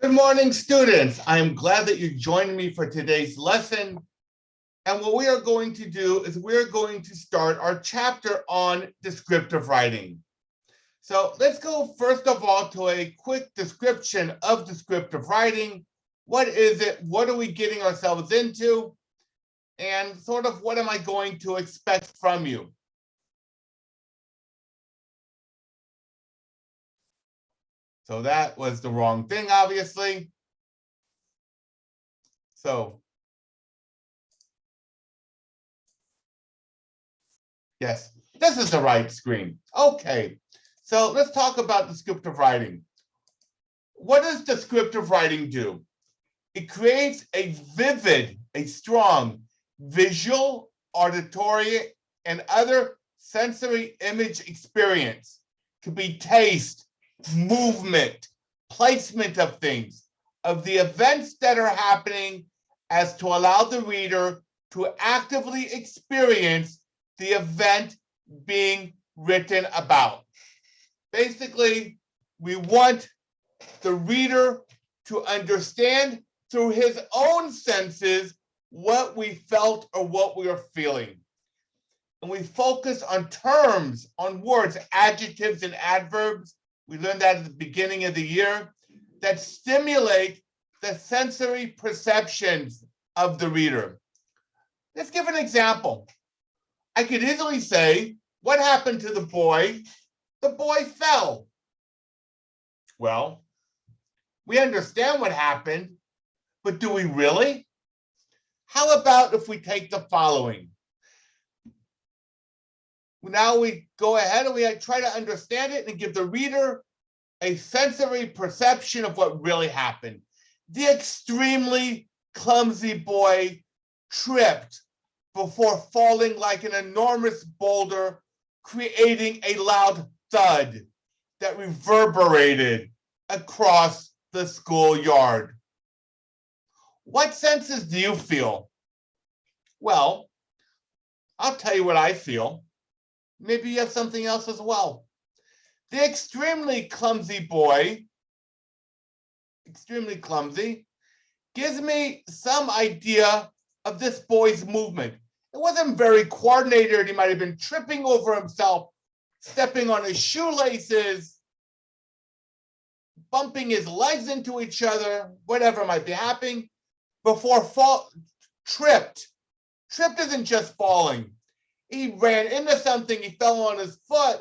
Good morning, students. I am glad that you joined me for today's lesson. And what we are going to do is we're going to start our chapter on descriptive writing. So let's go first of all to a quick description of descriptive writing. What is it? What are we getting ourselves into? And sort of what am I going to expect from you? So that was the wrong thing, obviously. So, yes, this is the right screen. Okay, so let's talk about descriptive writing. What does descriptive writing do? It creates a vivid, a strong visual, auditory, and other sensory image experience. It could be taste, movement, placement of things, of the events that are happening, as to allow the reader to actively experience the event being written about. Basically, we want the reader to understand through his own senses what we felt or what we are feeling. And we focus on terms, on words, adjectives and adverbs. We learned that at the beginning of the year, that stimulate the sensory perceptions of the reader. Let's give an example. I could easily say, what happened to the boy? The boy fell. Well, we understand what happened, but do we really? How about if we take the following? Now we go ahead and we try to understand it and give the reader a sensory perception of what really happened. The extremely clumsy boy tripped before falling like an enormous boulder, creating a loud thud that reverberated across the schoolyard. What senses do you feel? Well, I'll tell you what I feel. Maybe you have something else as well. The extremely clumsy boy, extremely clumsy, gives me some idea of this boy's movement. It wasn't very coordinated. He might have been tripping over himself, stepping on his shoelaces, bumping his legs into each other, whatever might be happening, before tripped. Tripped isn't just falling. He ran into something, he fell on his foot.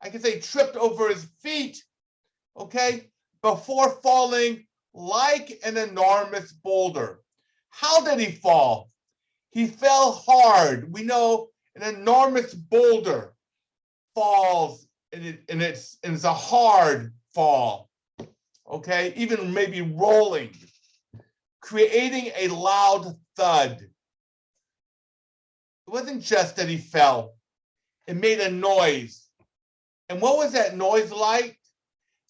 I could say tripped over his feet, okay, before falling like an enormous boulder. How did he fall? He fell hard. We know an enormous boulder falls, and it's a hard fall, okay, even maybe rolling, creating a loud thud. It wasn't just that he fell. It made a noise. And what was that noise like?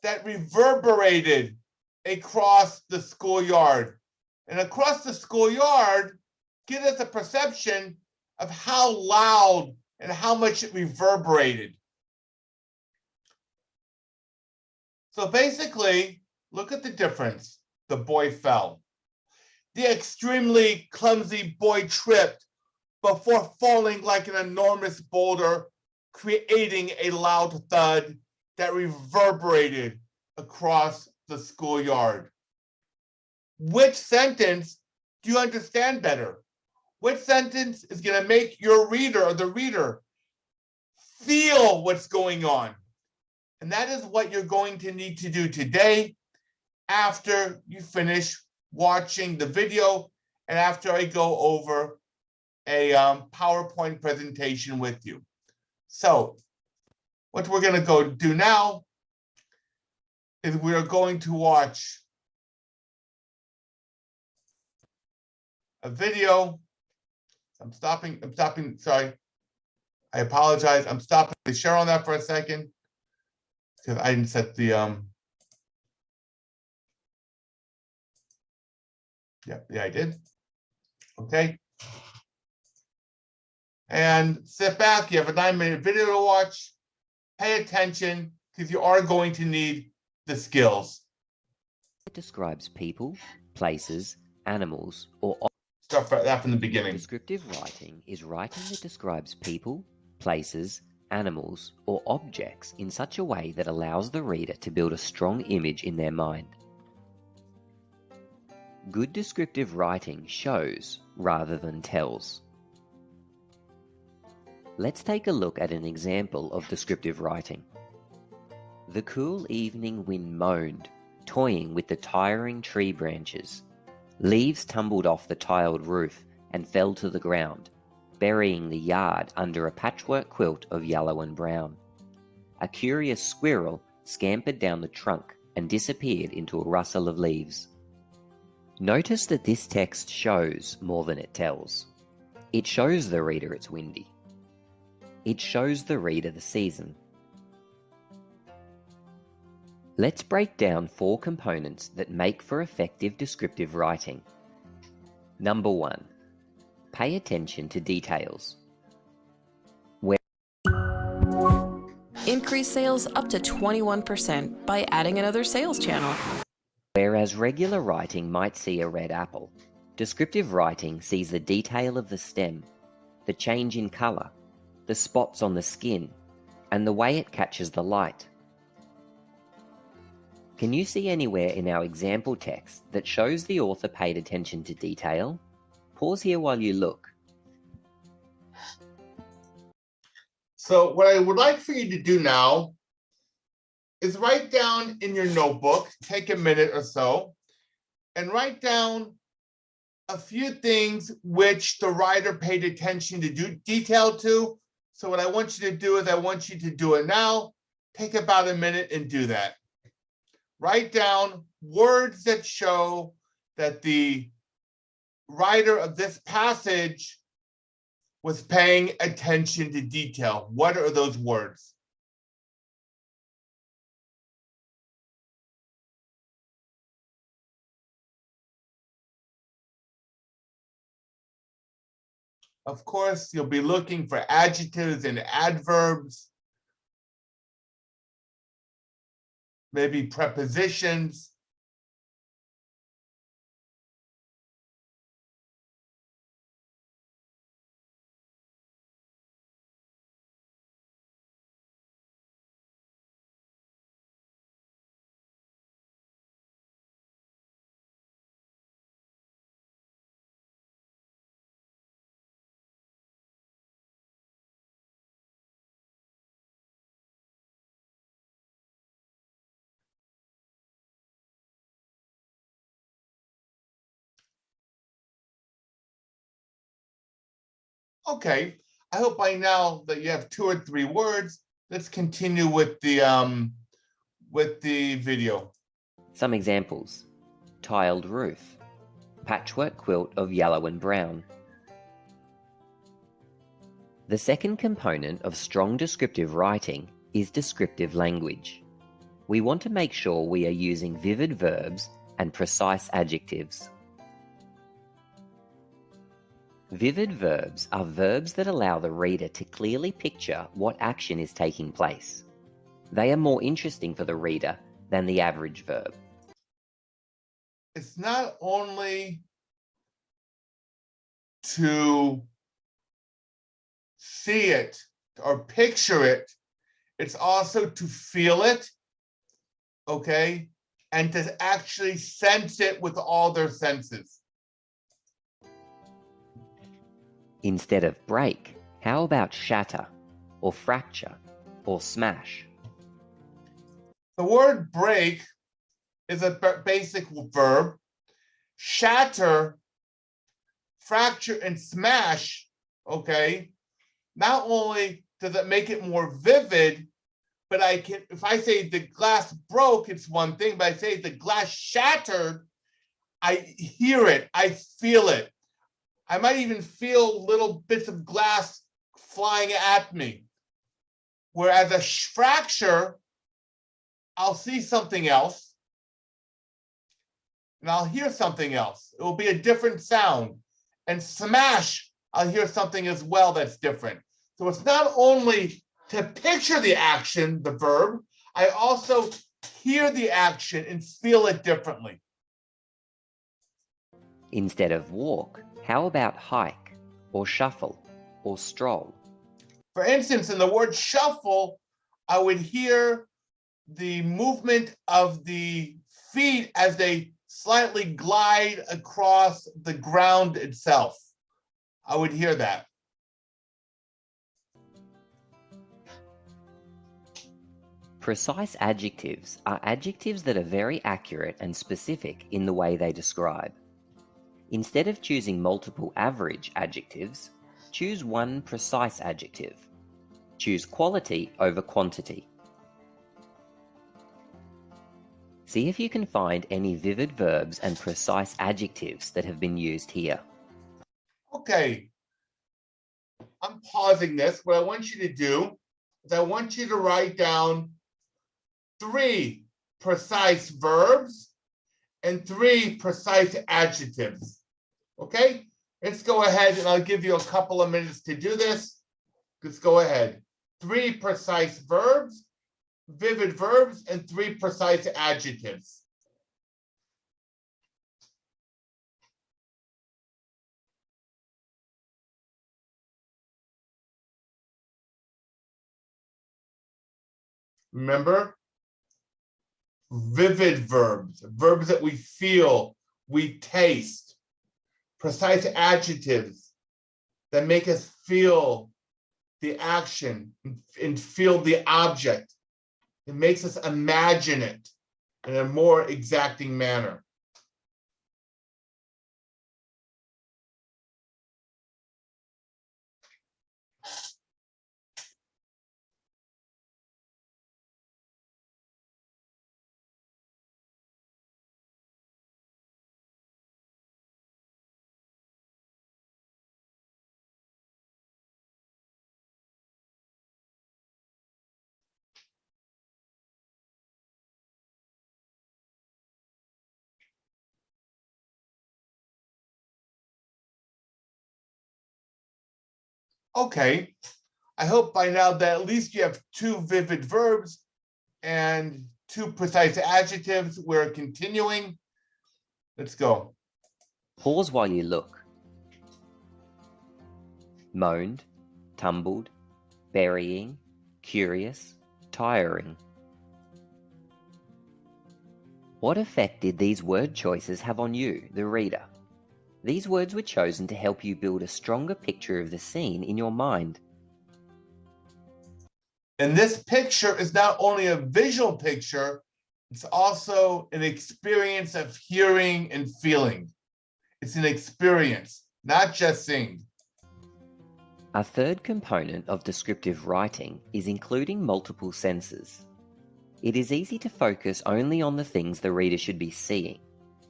That reverberated across the schoolyard. And across the schoolyard gives us a perception of how loud and how much it reverberated. So basically, look at the difference. The boy fell. The extremely clumsy boy tripped before falling like an enormous boulder, creating a loud thud that reverberated across the schoolyard. Which sentence do you understand better? Which sentence is going to make your reader or the reader feel what's going on? And that is what you're going to need to do today after you finish watching the video and after I go over a PowerPoint presentation with you. So what we're going to go do now is we are going to watch a video. I'm stopping, sorry. I apologize. I'm stopping the share on that for a second because I didn't set the, yeah, I did. Okay. And sit back, you have a 9-minute video to watch. Pay attention because you are going to need the skills. It describes people, places, animals, or Start that from the beginning. descriptive writing is writing that describes people, places, animals, or objects in such a way that allows the reader to build a strong image in their mind. Good descriptive writing shows rather than tells. Let's take a look at an example of descriptive writing. The cool evening wind moaned, toying with the tiring tree branches. Leaves tumbled off the tiled roof and fell to the ground, burying the yard under a patchwork quilt of yellow and brown. A curious squirrel scampered down the trunk and disappeared into a rustle of leaves. Notice that this text shows more than it tells. It shows the reader it's windy. It shows the reader the season. Let's break down 4 components that make for effective descriptive writing. Number 1. Pay attention to details. Increase sales up to 21% by adding another sales channel. Whereas regular writing might see a red apple, descriptive writing sees the detail of the stem, the change in color, the spots on the skin, and the way it catches the light. Can you see anywhere in our example text that shows the author paid attention to detail? Pause here while you look. So what I would like for you to do now is write down in your notebook, take a minute or so, and write down a few things which the writer paid attention to detail to. So what I want you to do is I want you to do it now. Take about a minute and do that. Write down words that show that the writer of this passage was paying attention to detail. What are those words? Of course, you'll be looking for adjectives and adverbs, maybe prepositions. Okay, I hope by now that you have 2 or 3 words. Let's continue with the video. Some examples: tiled roof, patchwork quilt of yellow and brown. The second component of strong descriptive writing is descriptive language. We want to make sure we are using vivid verbs and precise adjectives. Vivid verbs are verbs that allow the reader to clearly picture what action is taking place. They are more interesting for the reader than the average verb. It's not only to see it or picture it, it's also to feel it, okay? And to actually sense it with all their senses. Instead of break, how about shatter, or fracture, or smash? The word break is a basic verb. Shatter, fracture, and smash, okay? Not only does it make it more vivid, but if I say the glass broke, it's one thing, but I say the glass shattered, I hear it, I feel it. I might even feel little bits of glass flying at me. Whereas a fracture, I'll see something else and I'll hear something else. It will be a different sound. And smash, I'll hear something as well that's different. So it's not only to picture the action, the verb, I also hear the action and feel it differently. Instead of walk, how about hike, or shuffle, or stroll? For instance, in the word shuffle, I would hear the movement of the feet as they slightly glide across the ground itself. I would hear that. Precise adjectives are adjectives that are very accurate and specific in the way they describe. Instead of choosing multiple average adjectives, choose one precise adjective. Choose quality over quantity. See if you can find any vivid verbs and precise adjectives that have been used here. Okay, I'm pausing this. What I want you to do is I want you to write down 3 precise verbs and 3 precise adjectives. Okay, let's go ahead and I'll give you a couple of minutes to do this. Let's go ahead. 3 precise verbs, vivid verbs, and 3 precise adjectives. Remember, vivid verbs, verbs that we feel, we taste, precise adjectives that make us feel the action and feel the object. It makes us imagine it in a more exacting manner. Okay, I hope by now that at least you have 2 vivid verbs and 2 precise adjectives. We're continuing. Let's go. Pause while you look. Moaned, tumbled, burying, curious, tiring. What effect did these word choices have on you, the reader? These words were chosen to help you build a stronger picture of the scene in your mind. And this picture is not only a visual picture, it's also an experience of hearing and feeling. It's an experience, not just seeing. A third component of descriptive writing is including multiple senses. It is easy to focus only on the things the reader should be seeing,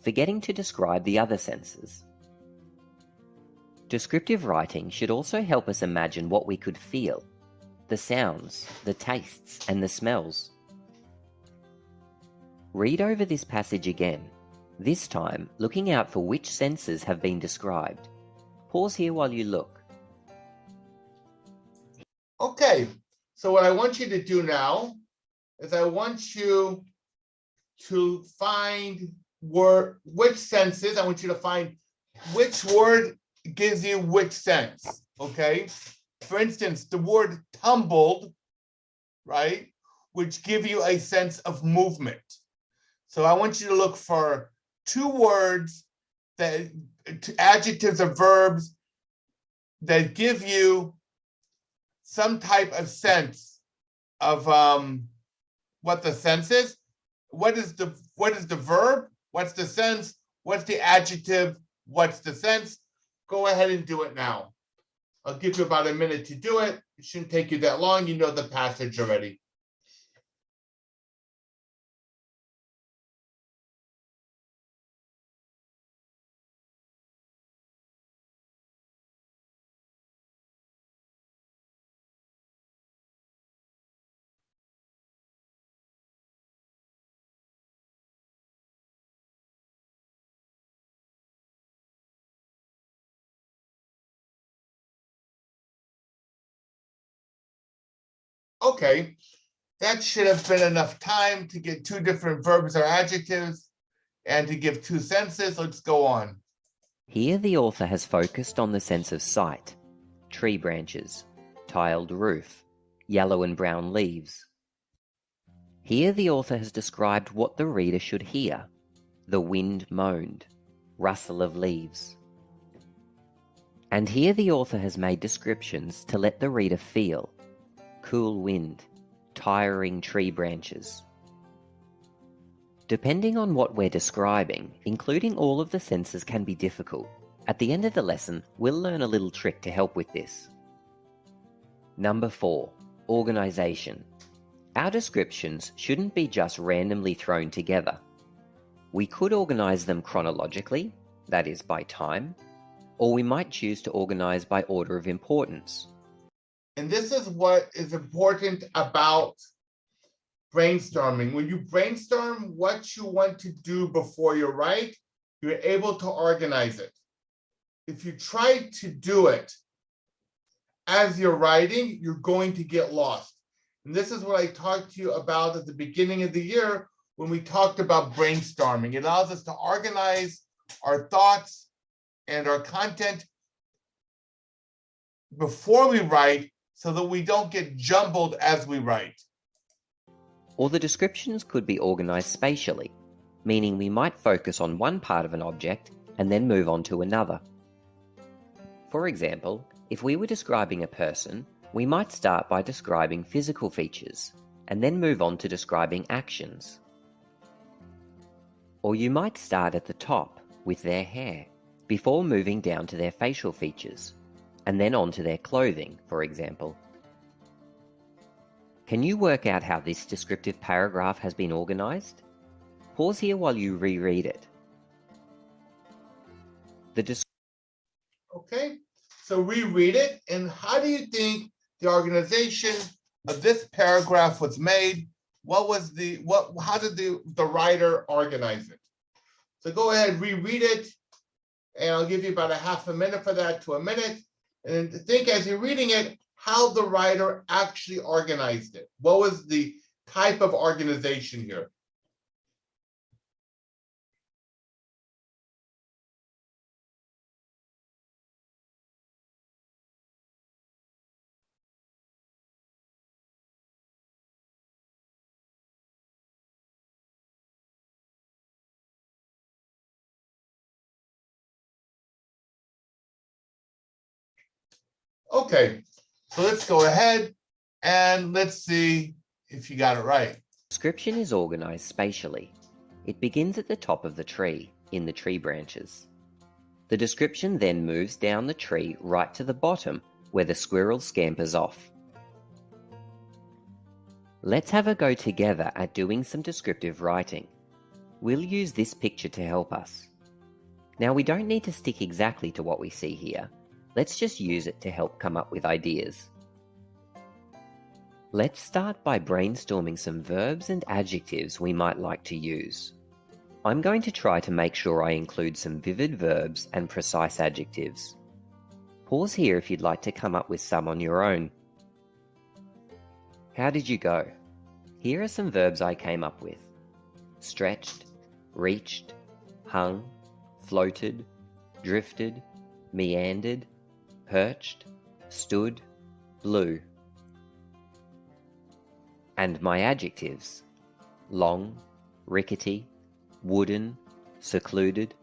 forgetting to describe the other senses. Descriptive writing should also help us imagine what we could feel, the sounds, the tastes, and the smells. Read over this passage again, this time looking out for which senses have been described. Pause here while you look. Okay, so what I want you to do now is I want you to find which senses, I want you to find which word gives you which sense, okay? For instance, the word tumbled, right, which give you a sense of movement. So I want you to look for 2 words, that adjectives or verbs that give you some type of sense of what the sense is. What is the verb? What's the sense? What's the adjective? What's the sense? Go ahead and do it now. I'll give you about a minute to do it. It shouldn't take you that long. You know the passage already. Okay, That should have been enough time to get two different verbs or adjectives and to give two senses. Let's go on. Here the author has focused on the sense of sight, tree branches, tiled roof, yellow and brown leaves. Here the author has described what the reader should hear: the wind moaned, rustle of leaves. And here the author has made descriptions to let the reader feel: cool wind, tiring tree branches. Depending on what we're describing, including all of the senses can be difficult. At the end of the lesson, we'll learn a little trick to help with this. Number 4, organisation. Our descriptions shouldn't be just randomly thrown together. We could organise them chronologically, that is by time, or we might choose to organise by order of importance. And this is what is important about brainstorming. When you brainstorm what you want to do before you write, you're able to organize it. If you try to do it as you're writing, you're going to get lost. And this is what I talked to you about at the beginning of the year when we talked about brainstorming. It allows us to organize our thoughts and our content before we write so that we don't get jumbled as we write. Or the descriptions could be organised spatially, meaning we might focus on one part of an object and then move on to another. For example, if we were describing a person, we might start by describing physical features and then move on to describing actions. Or you might start at the top with their hair before moving down to their facial features and then on to their clothing, for example. Can you work out how this descriptive paragraph has been organised? Pause here while you reread it. Okay, so reread it, and how do you think the organization of this paragraph was made? How did the writer organize it? So go ahead, reread it, and I'll give you about a half a minute for that to a minute. And think as you're reading it, how the writer actually organized it. What was the type of organization here? Okay, so let's go ahead and let's see if you got it right. Description is organised spatially. It begins at the top of the tree, in the tree branches. The description then moves down the tree right to the bottom, where the squirrel scampers off. Let's have a go together at doing some descriptive writing. We'll use this picture to help us. Now we don't need to stick exactly to what we see here. Let's just use it to help come up with ideas. Let's start by brainstorming some verbs and adjectives we might like to use. I'm going to try to make sure I include some vivid verbs and precise adjectives. Pause here if you'd like to come up with some on your own. How did you go? Here are some verbs I came up with: stretched, reached, hung, floated, drifted, meandered, perched, stood, blew. And my adjectives: long, rickety, wooden, secluded,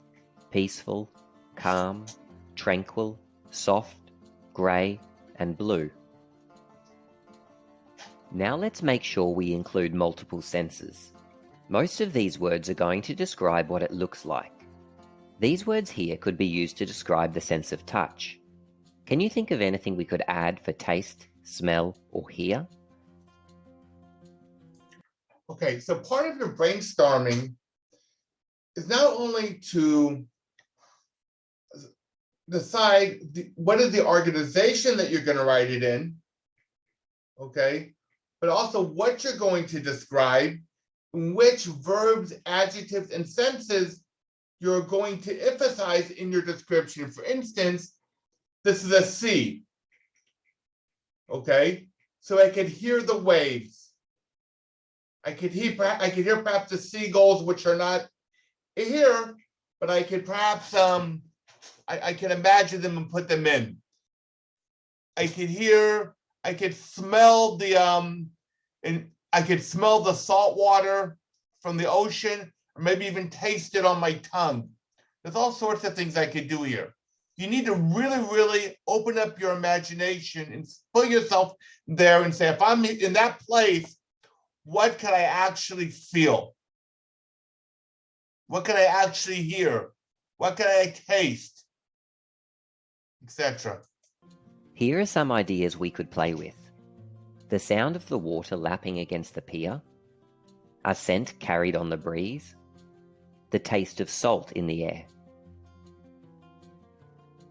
peaceful, calm, tranquil, soft, grey, and blue. Now let's make sure we include multiple senses. Most of these words are going to describe what it looks like. These words here could be used to describe the sense of touch. Can you think of anything we could add for taste, smell, or hear? Okay, so part of your brainstorming is not only to decide what is the organization that you're going to write it in, okay, but also what you're going to describe, which verbs, adjectives, and senses you're going to emphasize in your description. For instance, this is a sea, okay? So I can hear the waves. I could hear perhaps the seagulls, which are not here, but I could perhaps I can imagine them and put them in. I could smell and I could smell the salt water from the ocean, or maybe even taste it on my tongue. There's all sorts of things I could do here. You need to really, really open up your imagination and put yourself there and say, if I'm in that place, what can I actually feel? What can I actually hear? What can I taste? Etc. Here are some ideas we could play with. The sound of the water lapping against the pier, a scent carried on the breeze, the taste of salt in the air.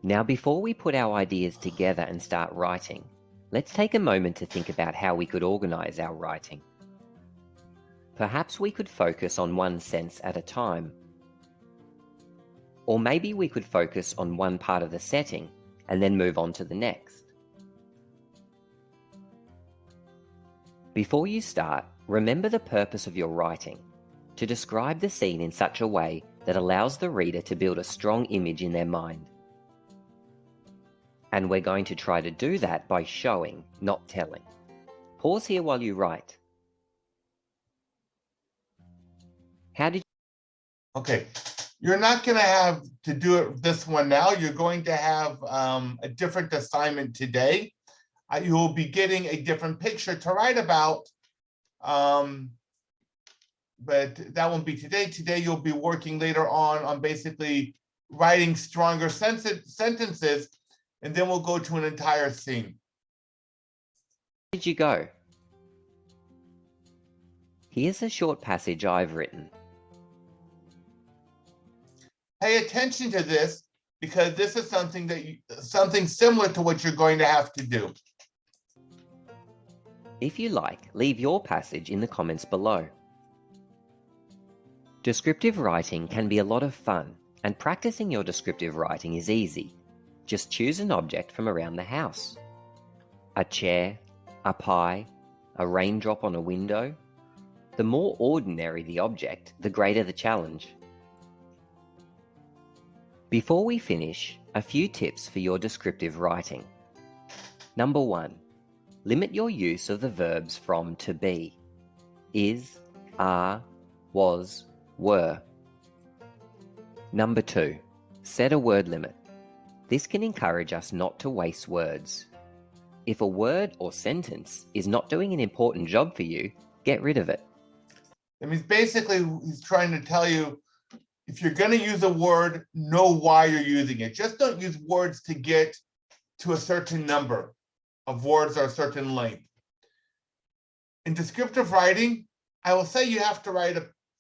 Now, before we put our ideas together and start writing, let's take a moment to think about how we could organize our writing. Perhaps we could focus on one sense at a time. Or maybe we could focus on one part of the setting and then move on to the next. Before you start, remember the purpose of your writing: to describe the scene in such a way that allows the reader to build a strong image in their mind. And we're going to try to do that by showing, not telling. Pause here while you write. How did Okay, you're not going to have to do it this one now. You're going to have a different assignment today. You will be getting a different picture to write about, but that won't be today. Today, you'll be working later on basically writing stronger sentences, and then we'll go to an entire scene. did you go? Here's a short passage I've written. Pay attention to this, because this is something similar to what you're going to have to do. If you like, leave your passage in the comments below. Descriptive writing can be a lot of fun, and practicing your descriptive writing is easy. Just choose an object from around the house. A chair, a pie, a raindrop on a window. The more ordinary the object, the greater the challenge. Before we finish, a few tips for your descriptive writing. Number 1. Limit your use of the verbs from to be: is, are, was, were. Number 2. Set a word limit. This can encourage us not to waste words. If a word or sentence is not doing an important job for you, get rid of it. That means basically he's trying to tell you, if you're going to use a word, know why you're using it. Just don't use words to get to a certain number of words or a certain length. In descriptive writing, I will say you have to write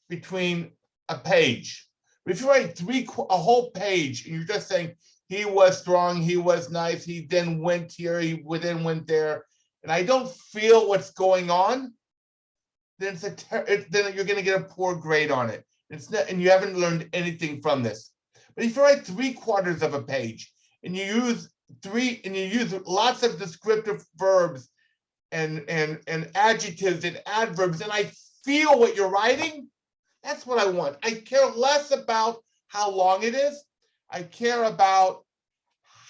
between a page. But if you write a whole page and you're just saying, he was strong, he was nice, he then went here, he then went there, and I don't feel what's going on, then then you're going to get a poor grade on it. And you haven't learned anything from this. But if you write 3/4 of a page and you use lots of descriptive verbs and adjectives and adverbs, and I feel what you're writing, that's what I want. I care less about how long it is. I care about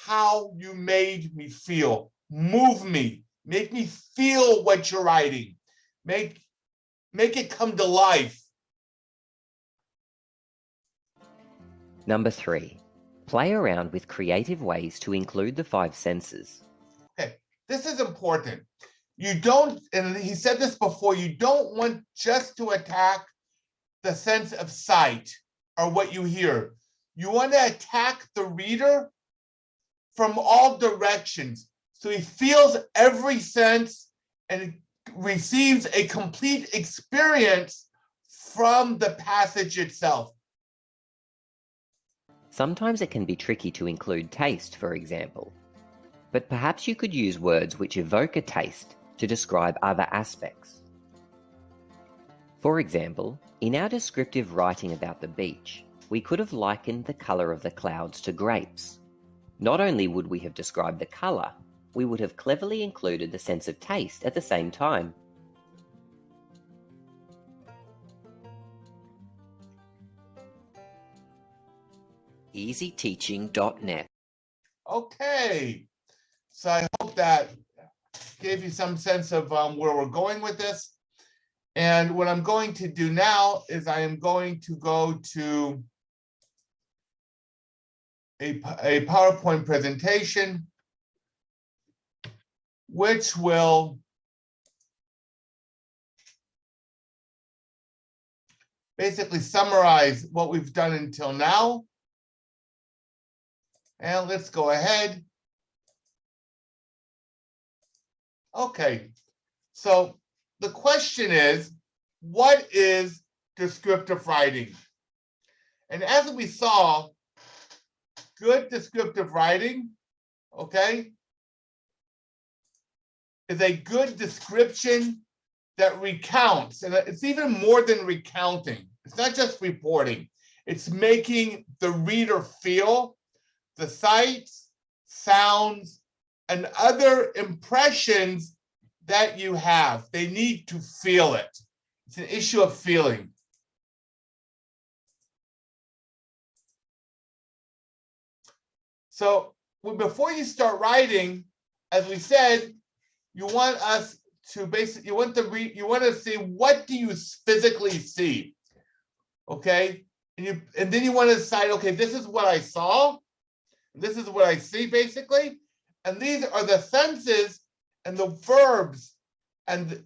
how you made me feel. Move me. Make me feel what you're writing. Make it come to life. Number 3. Play around with creative ways to include the 5 senses. Okay, this is important. You don't, and he said this before, you don't want just to attack the sense of sight or what you hear. You want to attack the reader from all directions, so he feels every sense and receives a complete experience from the passage itself. Sometimes it can be tricky to include taste, for example. But perhaps you could use words which evoke a taste to describe other aspects. For example, in our descriptive writing about the beach, we could have likened the colour of the clouds to grapes. Not only would we have described the colour, we would have cleverly included the sense of taste at the same time. easyteaching.net. Okay, so I hope that gave you some sense of where we're going with this. And what I'm going to do now is I am going to go to a PowerPoint presentation, which will basically summarize what we've done until now. And let's go ahead. Okay, so the question is, what is descriptive writing? And as we saw, good descriptive writing, okay, is a good description that recounts, and it's even more than recounting. It's not just reporting. It's making the reader feel the sights, sounds, and other impressions that you have. They need to feel it. It's an issue of feeling. So before you start writing, as we said, you want us to basically, you want to see, what do you physically see? Okay, and then you want to decide, okay, this is what I saw, this is what I see basically, and these are the senses and the verbs and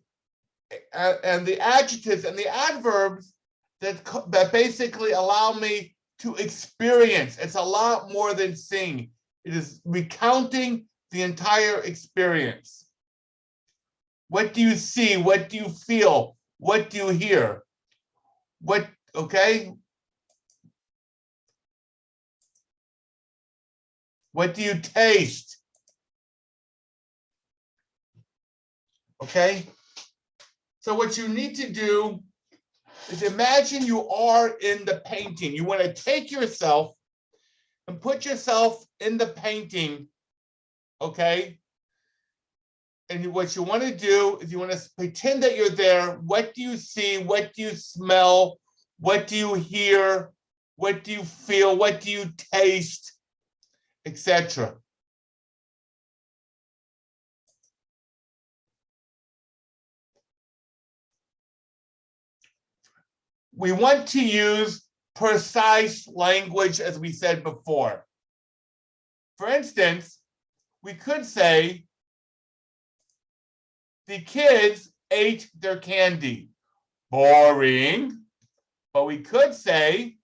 the adjectives and the adverbs that basically allow me to experience. It's a lot more than seeing. It is recounting the entire experience. What do you see? What do you feel? What do you hear? What, okay? What do you taste? Okay? So what you need to do is imagine you are in the painting. You want to take yourself and put yourself in the painting, okay? And what you want to do is you want to pretend that you're there. What do you see? What do you smell? What do you hear? What do you feel? What do you taste? Etc. We want to use precise language, as we said before. For instance, we could say, the kids ate their candy. Boring. But we could say,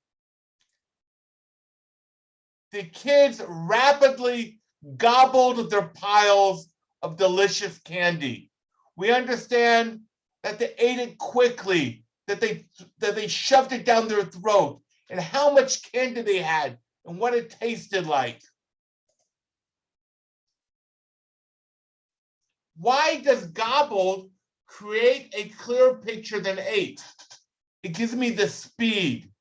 the kids rapidly gobbled their piles of delicious candy. We understand that they ate it quickly, that they shoved it down their throat, and how much candy they had and what it tasted like. Why does gobbled create a clearer picture than ate? It gives me the speed.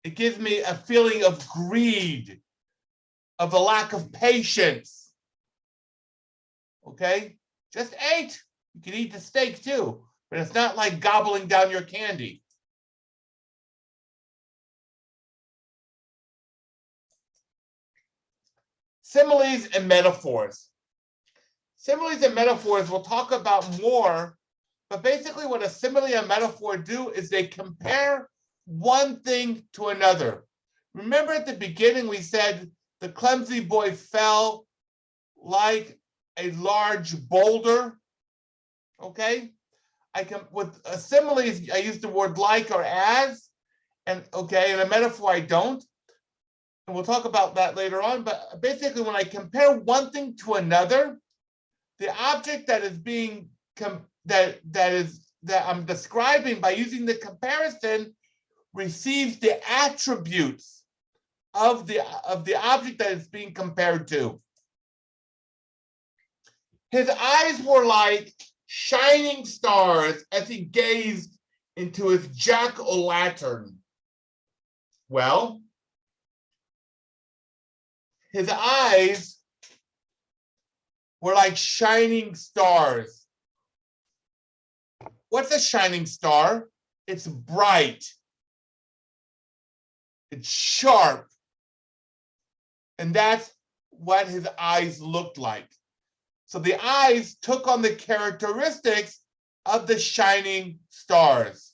It gives me a feeling of greed, of a lack of patience. Okay? Just ate. You can eat the steak too, but it's not like gobbling down your candy. Similes and metaphors. Similes and metaphors we'll talk about more, but basically what a simile and metaphor do is they compare one thing to another. Remember at the beginning we said the clumsy boy fell like a large boulder, okay? I can, with similes, I use the word like or as, and okay, in a metaphor I don't. And we'll talk about that later on, but basically when I compare one thing to another, the object that is being that I'm describing by using the comparison receives the attributes of the object that it's being compared to. His eyes were like shining stars as he gazed into his jack-o'-lantern. Well, his eyes were like shining stars. What's a shining star? It's bright. It's sharp. And that's what his eyes looked like. So the eyes took on the characteristics of the shining stars.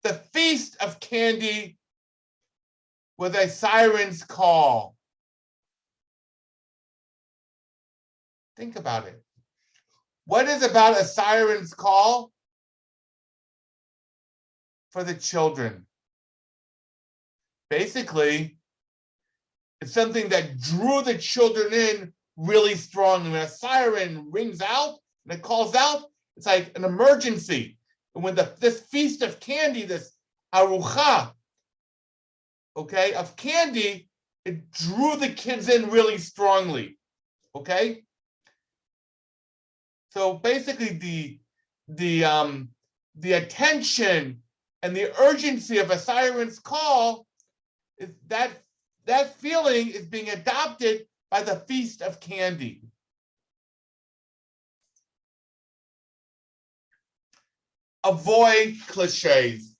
The feast of candy was a siren's call. Think about it. What is about a siren's call for the children? Basically, it's something that drew the children in really strongly. When a siren rings out and it calls out, it's like an emergency. And when this feast of candy, this arucha, okay, of candy, it drew the kids in really strongly, okay? So basically the attention and the urgency of a siren's call is that feeling is being adopted by the feast of candy. Avoid cliches.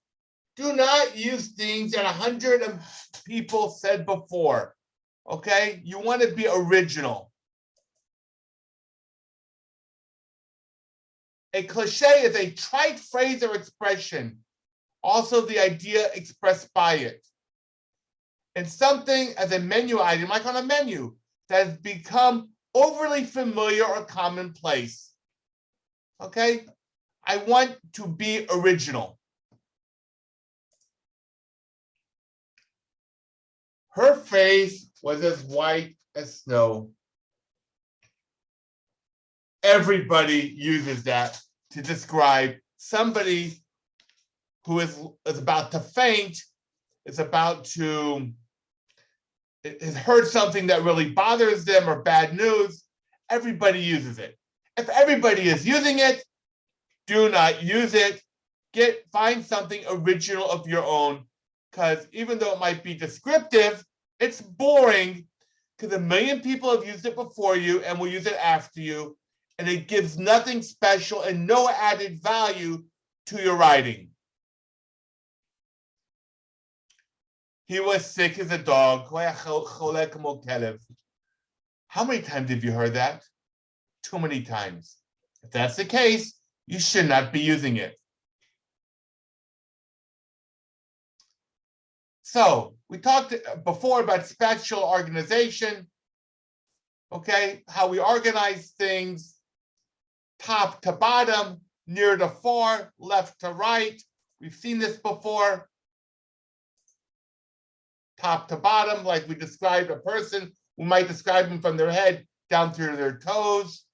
Do not use things that 100 people said before, okay? You want to be original. A cliche is a trite phrase or expression, also the idea expressed by it. And something as a menu item, like on a menu, that has become overly familiar or commonplace. Okay? I want to be original. Her face was as white as snow. Everybody uses that to describe somebody who is about to faint, is about to, has heard something that really bothers them or bad news. Everybody uses it. If everybody is using it, do not use it. Find something original of your own, because even though it might be descriptive, it's boring because 1 million people have used it before you and will use it after you, and it gives nothing special and no added value to your writing. He was sick as a dog. How many times have you heard that? Too many times. If that's the case, you should not be using it. So we talked before about spatial organization, okay, how we organize things top to bottom, near to far, left to right. We've seen this before. Top to bottom, like we described a person, we might describe them from their head down through their toes.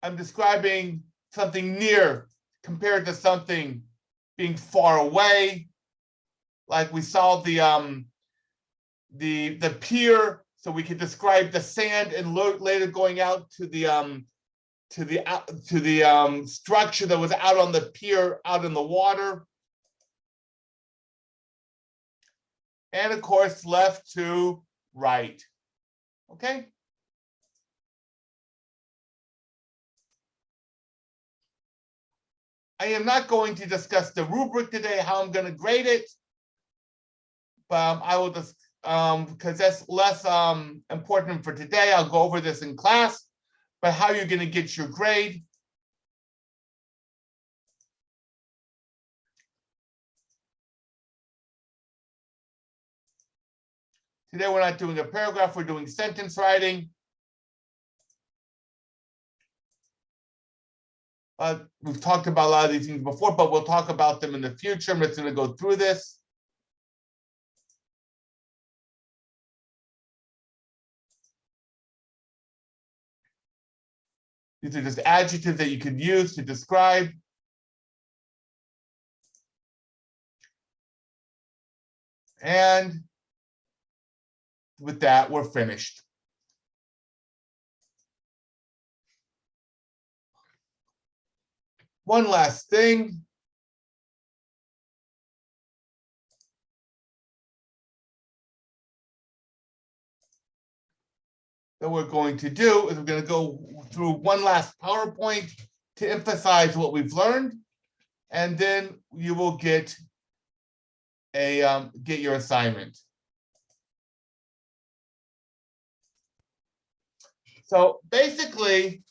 I'm describing something near compared to something being far away. Like we saw the pier, so we could describe the sand and later going out to the structure that was out on the pier, out in the water. And of course, left to right. Okay. I am not going to discuss the rubric today, how I'm going to grade it, but I will just, because that's less important for today. I'll go over this in class, but how you're going to get your grade. Today we're not doing a paragraph, we're doing sentence writing. We've talked about a lot of these things before, but we'll talk about them in the future. I'm just going to go through this. These are just adjectives that you could use to describe. And with that, we're finished. One last thing. That we're going to do is we're going to go through one last PowerPoint to emphasize what we've learned. and then you will get your assignment. So basically,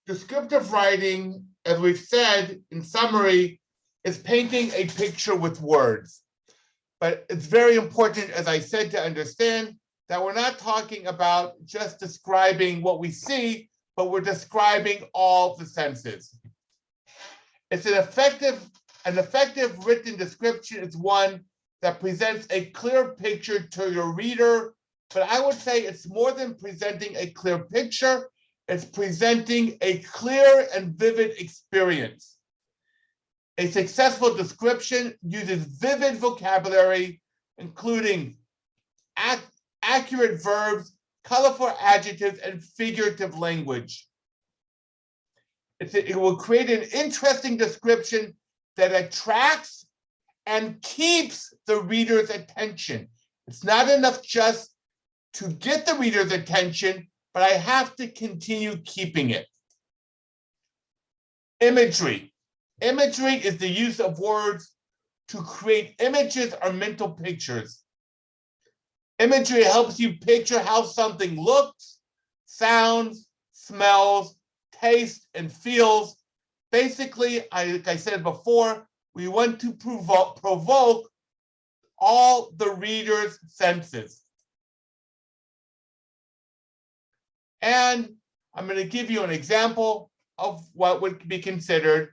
descriptive writing, as we've said in summary, is painting a picture with words. But it's very important, as I said, to understand that we're not talking about just describing what we see, but we're describing all the senses. It's an effective written description is one that presents a clear picture to your reader, but I would say it's more than presenting a clear picture, it's presenting a clear and vivid experience. A successful description uses vivid vocabulary, including accurate verbs, colorful adjectives, and figurative language. It will create an interesting description that attracts and keeps the reader's attention. It's not enough just to get the reader's attention, but I have to continue keeping it. Imagery. Imagery is the use of words to create images or mental pictures. Imagery helps you picture how something looks, sounds, smells, tastes, and feels. Basically, like I said before, we want to provoke all the reader's senses. And I'm going to give you an example of what would be considered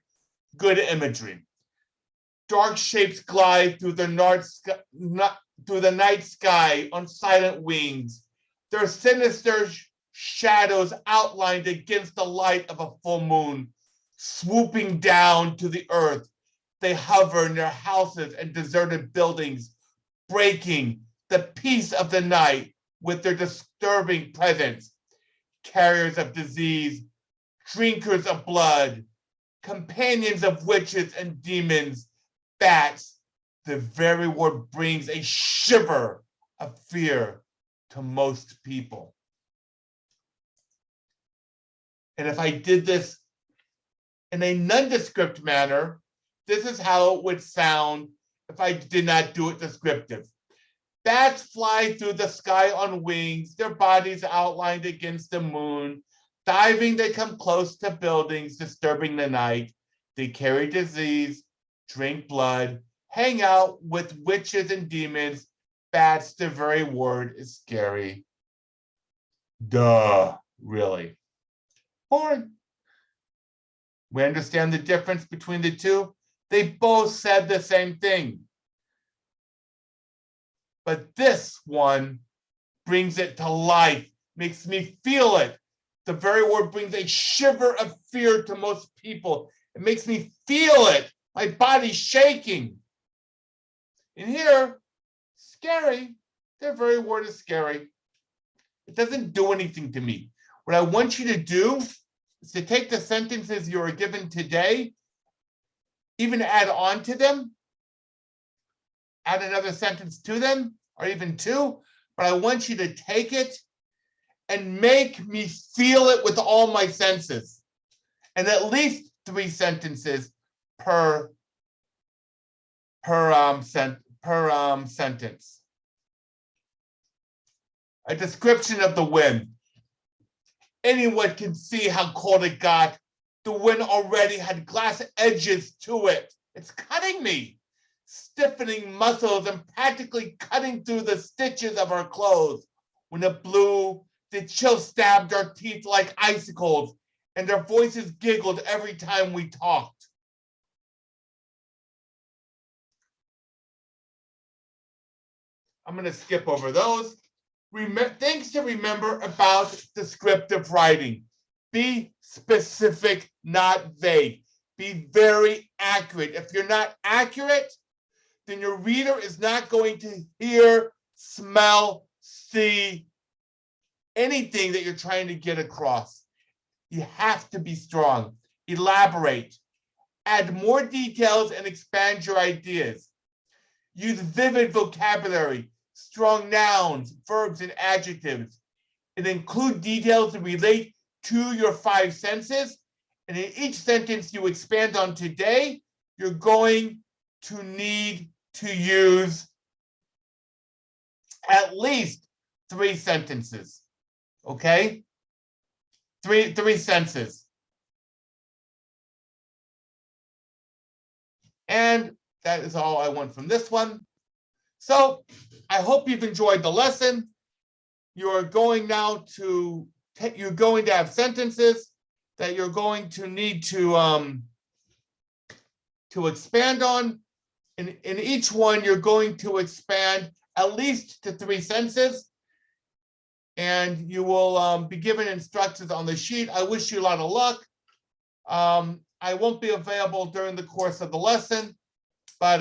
good imagery. Dark shapes glide through the night sky on silent wings. Their sinister shadows outlined against the light of a full moon, swooping down to the earth. They hover in their houses and deserted buildings, breaking the peace of the night with their disturbing presence. Carriers of disease, drinkers of blood, companions of witches and demons, bats. The very word brings a shiver of fear to most people. And if I did this in a nondescript manner, this is how it would sound if I did not do it descriptive. Bats fly through the sky on wings, their bodies outlined against the moon. Diving, they come close to buildings, disturbing the night. They carry disease, drink blood, hang out with witches and demons. Bats, the very word is scary. Duh, really. Boring. We understand the difference between the two. They both said the same thing. But this one brings it to life, makes me feel it. The very word brings a shiver of fear to most people. It makes me feel it. My body's shaking. And here, scary, the very word is scary. It doesn't do anything to me. What I want you to do is to take the sentences you are given today, even add on to them, add another sentence to them, or even two, but I want you to take it and make me feel it with all my senses, and at least 3 sentences per sentence. A description of the wind. Anyone can see how cold it got. The wind already had glass edges to it. It's cutting me, stiffening muscles and practically cutting through the stitches of our clothes. When it blew, the chill stabbed our teeth like icicles, and their voices giggled every time we talked. I'm going to skip over those. Things to remember about descriptive writing. Be specific, not vague. Be very accurate. If you're not accurate, then your reader is not going to hear, smell, see anything that you're trying to get across. You have to be strong. Elaborate. Add more details and expand your ideas. Use vivid vocabulary, strong nouns, verbs, and adjectives. And include details that relate to your 5 senses. And in each sentence you expand on today, you're going to need to use at least 3 sentences. Okay? Three sentences. And that is all I want from this one. So I hope you've enjoyed the lesson. You're going now to have sentences that you're going to need to expand on. In each one, you're going to expand at least to 3 sentences. And you will be given instructions on the sheet. I wish you a lot of luck. I won't be available during the course of the lesson, but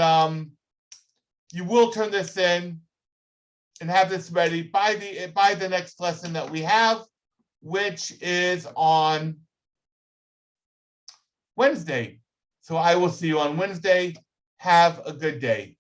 you will turn this in and have this ready by the next lesson that we have, which is on Wednesday. So I will see you on Wednesday. Have a good day.